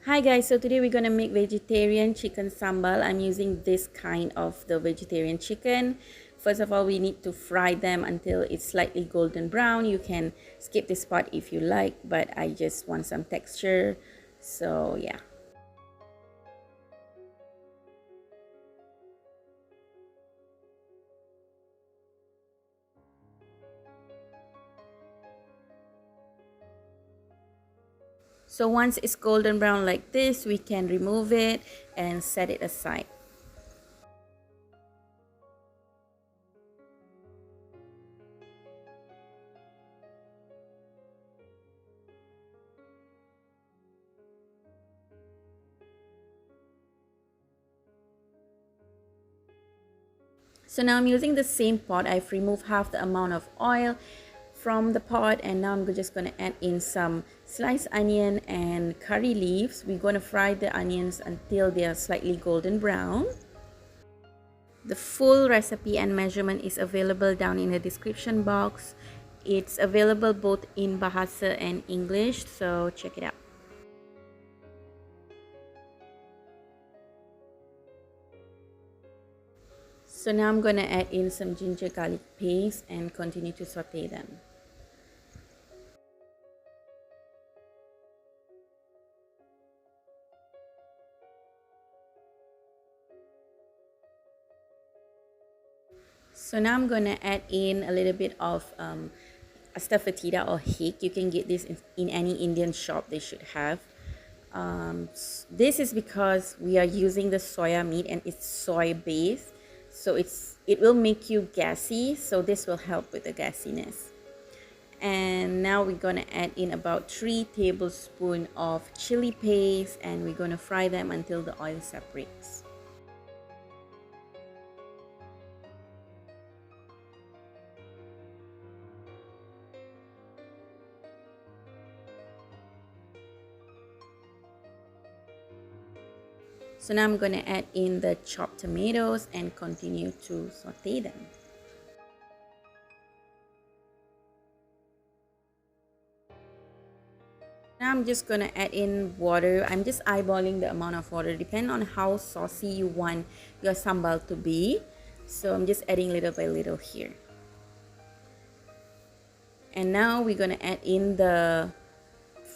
Hi guys, so today we're gonna make vegetarian chicken sambal. I'm using this kind of the vegetarian chicken. First of all, we need to fry them until it's slightly golden brown. You can skip this part if you like, but I just want some texture. So yeah. So once it's golden brown like this, we can remove it and set it aside. So now I'm using the same pot. I've removed half the amount of oil from the pot, and now I'm just going to add in some sliced onion and curry leaves. We're going to fry the onions until they are slightly golden brown. The full recipe and measurement is available down in the description box. It's available both in Bahasa and English, so check it out. So now I'm going to add in some ginger garlic paste and continue to saute them. So now I'm going to add in a little bit of astafitita or hake. You can get this in any Indian shop, they should have. This is because we are using the soya meat and it's soy based, so it will make you gassy, so this will help with the gassiness. And now we're going to add in about 3 tablespoons of chili paste, and we're going to fry them until the oil separates. So now I'm going to add in the chopped tomatoes and continue to saute them. Now I'm just going to add in water. I'm just eyeballing the amount of water, depending on how saucy you want your sambal to be. So I'm just adding little by little here. And now we're going to add in the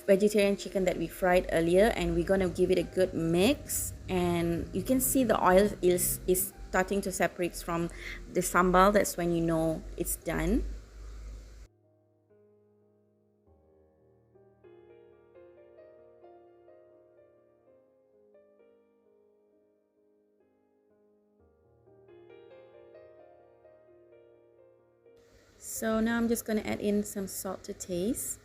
vegetarian chicken that we fried earlier, and we're going to give it a good mix. And you can see the oil is starting to separate from the sambal. That's when you know it's done. So now I'm just going to add in some salt to taste.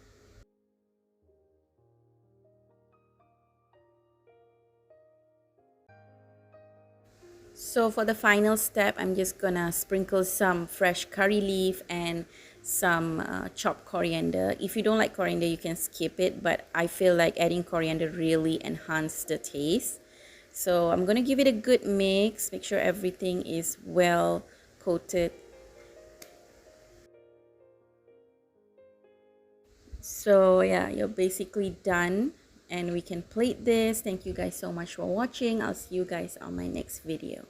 So for the final step, I'm just gonna sprinkle some fresh curry leaf and some chopped coriander. If you don't like coriander, you can skip it, but I feel like adding coriander really enhances the taste. So I'm gonna give it a good mix, make sure everything is well coated. So yeah, you're basically done, and we can plate this. Thank you guys so much for watching. I'll see you guys on my next video.